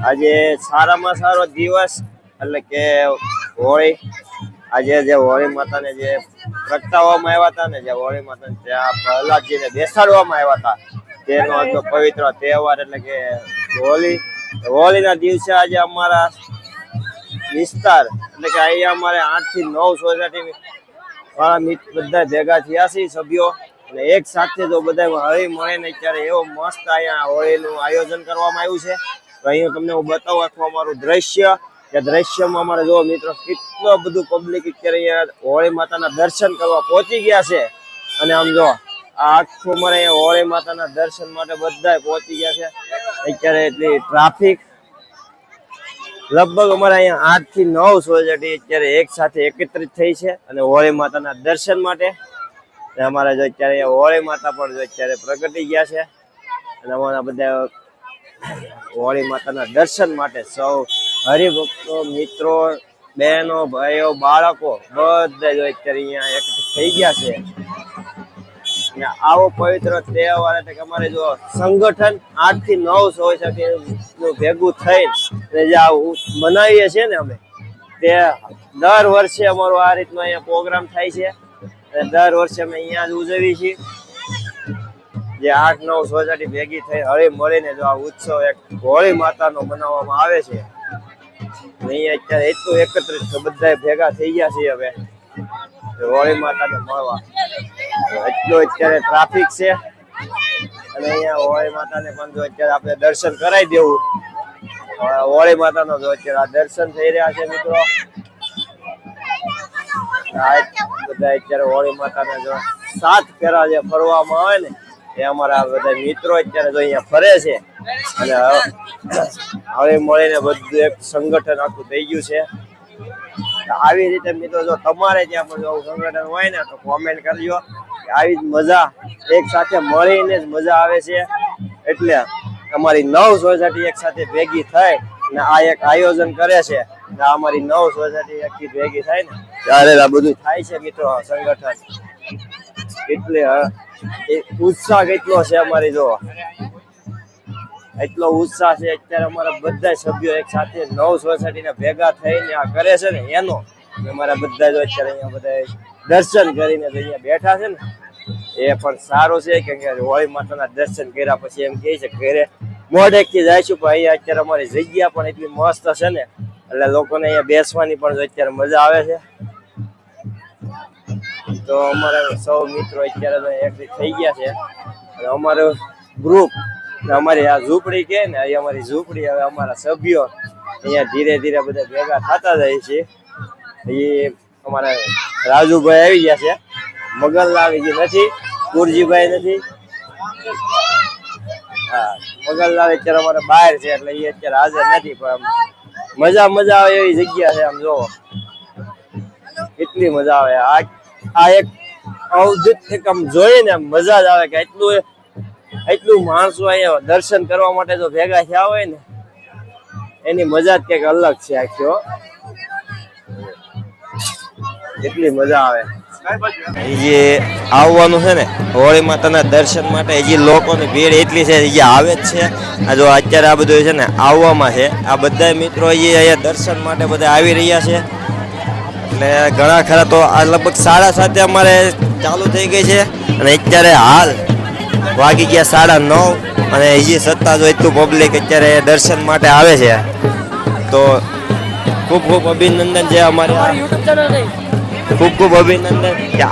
આજે સારામાં સારો દિવસ એટલે કે હોળી. આજે જે હોળી માતાને જે પ્રગટાવવામાં આવ્યા હતા ને, જે હોળી માતાને ત્યાં પ્રહલાદજીને બેસાડવામાં આવ્યા હતા, તેનો આજનો પવિત્ર તહેવાર એટલે કે હોળી. હોળીના દિવસે આજે અમારા વિસ્તાર એટલે કે અહીંયા અમારે 8 થી 9 સોસાયટી વાળા બધા ભેગા થયા છે સભ્યો, અને એક સાથે જો બધા હળી મળીને અત્યારે એવો મસ્ત અહીંયા હોળીનું આયોજન કરવામાં આવ્યું છે. તો અહીંયા તમને હું બતાવું આખું અમારું દ્રશ્ય. કે દ્રશ્યમાં અમારે જો મિત્રો કેટલો બધું પબ્લિક અત્યારે અહીંયા હોળી માતાના દર્શન કરવા પહોંચી ગયા છે. અને આમ જો આખું અમારે અહીંયા હોળી માતાના દર્શન માટે બધા પહોંચી ગયા છે. અત્યારે એટલી ટ્રાફિક લગભગ અમારે અહીંયા 8 થી 9 સોસાયટી અત્યારે એક સાથે એકત્રિત થઈ છે અને હોળી માતાના દર્શન માટે. અમારે જો અત્યારે હોળી માતા પણ જો અત્યારે પ્રગટી ગયા છે અને અમારા બધા હોળી માતાના દર્શન માટે સૌ હરિભક્તો, મિત્રો, બહેનો, ભાઈઓ, બાળકો બધા જો અત્યારે અહીંયા એકઠી થઈ ગયા છે. અને આવો પવિત્ર તહેવાર એટલે કે અમારે જો સંગઠન 8 થી 9 સોસાયટી ભેગું થઈને જે બનાવીએ છીએ ને અમે, તે દર વર્ષે અમારો આ રીતનો અહીંયા પ્રોગ્રામ થાય છે. અને દર વર્ષે અમે અહીંયા જ ઉજવીએ છીએ. જે 8-9 સોસાયટી ભેગી થઈ હળી મળીને જો આ ઉત્સવ એક હોળી માતાનો મનાવવામાં આવે છે. અહીંયા અત્યારે એટલું એકત્રિત બધા ભેગા થઈ ગયા છીએ હવે હોળી માતાને મળવા. એટલું અત્યારે ટ્રાફિક છે અને અહીંયા હોળી માતાને પણ જો અત્યારે આપણે દર્શન કરાવી દેવું. હોળી માતાનો જો અત્યારે આ દર્શન થઈ રહ્યા છે મિત્રો. બધા અત્યારે હોળી માતાને જો 7 ફેરા જે ફરવામાં આવે ને, એ અમારા બધા મિત્રો અત્યારે જો અહીંયા ફરે છે. અને હવે મળીને બધું એક સંગઠન આખું થઈ ગયું છે. આવી રીતે મિત્રો જો તમારે ત્યાં પણ જો સંગઠન હોય ને તો કોમેન્ટ કરજો. આવી જ મજા એક સાથે મળીને જ મજા આવે છે. એટલે અમારી 9 સોસાયટી એક સાથે ભેગી થઈ ને આ એક આયોજન કરે છે. અમારી 9 સોસાયટી આખી ભેગી થાય ને ત્યારે આ બધું થાય છે મિત્રો. સંગઠન એટલે ઉત્સાહ કેટલો છે અમારી જો, એટલો ઉત્સાહ છે અત્યારે અમારા બધા સભ્યો એક સાથે 9 સોસાયટીને ભેગા થઈને આ કરે છે ને એનો. અમારા બધા જો અત્યારે અહીંયા બધા દર્શન કરીને અહીંયા બેઠા છે ને, એ પણ સારું છે કે હોળી માતાના દર્શન કર્યા પછી એમ કહે છે ઘરે મોઢેકથી જઈશું. પણ અહીંયા અત્યારે અમારી જગ્યા પણ એટલી મસ્ત છે ને, એટલે લોકોને અહીંયા બેસવાની પણ અત્યારે મજા આવે છે. તો અમારા સૌ મિત્રો અત્યારે એકઠી થઈ ગયા છે. અને અમારું ગ્રુપ, અમારી આ ઝૂંપડી કે ને, અહીં અમારી ઝૂંપડી હવે અમારા સભ્યો અહીંયા ધીરે ધીરે બધા ભેગા થતા જાય છે. એ અમારા રાજુભાઈ આવી ગયા છે, મગનલાલ જે નથી, કુરજીભાઈ નથી. હા, મગનલાલ અત્યારે અમારે બહાર છે એટલે એ અત્યારે હાજર નથી. પણ મજા આવે એવી જગ્યા છે. આમ જોવો કેટલી મજા આવે. આ એક અવધૂત આમ જોઈએ ને મજા જ આવે કે એટલું માણસો અહીંયા દર્શન કરવા માટે જો ભેગા થયા હોય ને, એની મજા જ કંઈક અલગ છે આખી. એટલી મજા આવે. જે આવવાનું છે ને હોળી માતાના દર્શન માટે, હજી લોકોની ભીડ એટલી છે જે આવે જ છે. આ જો અત્યારે આ બધું છે ને આવવામાં છે. આ બધા મિત્રો અહીંયા દર્શન માટે બધા આવી રહ્યા છે. એટલે ઘણા ખરા તો આ લગભગ 7:30 અમારે ચાલુ થઈ ગઈ છે અને અત્યારે હાલ વાગી ગયા 9:30 અને હજી સત્તા જો એટલું પબ્લિક અત્યારે દર્શન માટે આવે છે. તો ખૂબ ખૂબ અભિનંદન છે અમારે, ખૂબ અભિનંદન કે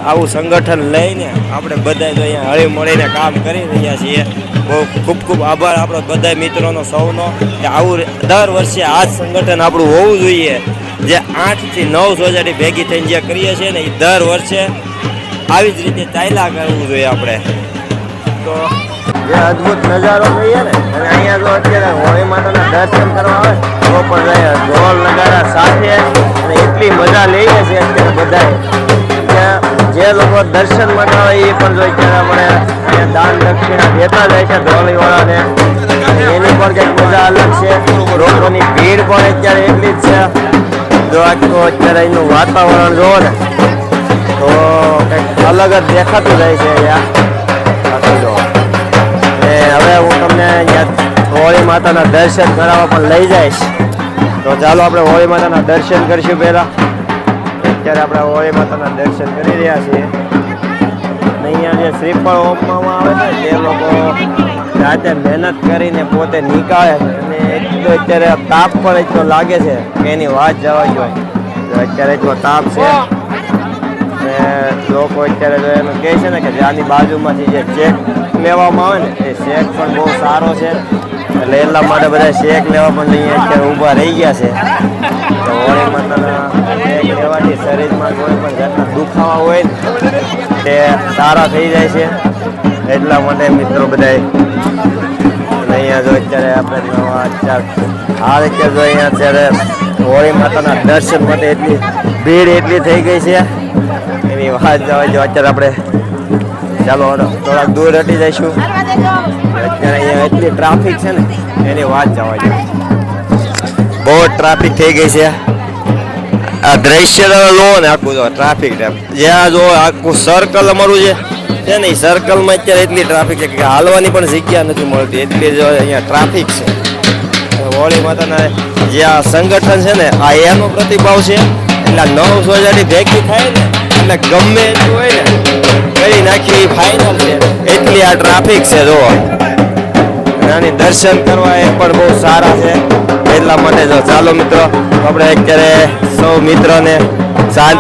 આવું સંગઠન લઈને આપણે બધા જો અહીંયા હળી મળીને કામ કરી રહ્યા છીએ. બહુ ખૂબ આભાર આપણો બધા મિત્રોનો સૌનો કે આવું દર વર્ષે આ જ સંગઠન આપણું હોવું જોઈએ. જે 8 થી 9 સોસાયટી ભેગી થઈને જે કરીએ છીએ ને, એ દર વર્ષે આવી જ રીતે ચાલ્યા કરવું જોઈએ આપણે. તો જે અદ્ભુત નજારો જોઈએ ને, અને અહીંયા જો અત્યારે હોળી માતાના દર્શન કરવા આવે તો પણ ઢોલ નગારા સાથે અને એટલી મજા લઈએ છીએ અત્યારે બધાએ. જે લોકો દર્શન માટે આવે એ પણ જો અત્યારે આપણે અહીંયા દાન દક્ષિણા દેતા જાય છે ઢોલીવાળાને, એની પણ કંઈક મજા અલગ છે. લોકોની ભીડ પણ અત્યારે એટલી જ છે. જો આખું અત્યારે અહીંનું વાતાવરણ જોવો ને તો કંઈક અલગ જ દેખાતું જાય છે અહીંયા. હવે હું તમને અહીંયા માતાના દર્શન કરાવવા પણ લઈ જઈશ. તો ચાલો આપણે હોળી માતાના દર્શન કરીશું પહેલા. અત્યારે આપણે હોળી માતાના દર્શન કરી રહ્યા છીએ. અને અહીંયા જે શ્રીફળ હોમવામાં આવે છે તે લોકો રાતે મહેનત કરીને પોતે નીકાળે છે. અને એટલો અત્યારે તાપ પણ એટલો લાગે છે કે એની વાત જવા જોઈએ. અત્યારે એટલો તાપ છે અને લોકો અત્યારે જો એનું કહે છે ને કે આની બાજુમાંથી જે ચેક લેવામાં આવે ને એ શેક પણ બહુ સારો છે. એટલે એટલા માટે બધા શેક લેવા પણ અહીંયા અત્યારે ઊભા રહી ગયા છે. તો હોળી માતાના શેક લેવાથી શરીરમાં કોઈ પણ જાતના દુખાવા હોય ને તે સારા થઈ જાય છે. એટલા માટે મિત્રો બધાય અહીંયા જો અત્યારે આપણે નવા હાલ અત્યારે જો અહીંયા અત્યારે હોળી માતાના દર્શન માટે એટલી ભીડ એટલી થઈ ગઈ છે એની વાત જવા જો. અત્યારે આપણે ચાલો થોડાક દૂર હટી જઈશું. અત્યારે અહીંયા એટલી ટ્રાફિક છે ને એની વાત જવા જો. બહુ ટ્રાફિક થઈ ગઈ છે. આ દ્રશ્ય તમે લો ને આખું જો ટ્રાફિક જ્યાં જો આખું સર્કલ અમારું છે ને એ સર્કલમાં અત્યારે એટલી ટ્રાફિક છે કે હાલવાની પણ જગ્યા નથી મળતી. એટલી જો અહીંયા ટ્રાફિક છે. હોળી માતાના જે આ સંગઠન છે ને આ એનો પ્રતિભાવ છે. એટલે 9 સોસાયટી ભેગી થાય ને એટલે ગમે એટલું હોય ને કરી નાખી ફાઇનલ છે. એટલી આ ટ્રાફિક છે જો. આની દર્શન કરવા એ પણ બહુ સારા છે. એટલા માટે જો ચાલો મિત્રો આપણે અત્યારે સૌ મિત્રોને શાંતિ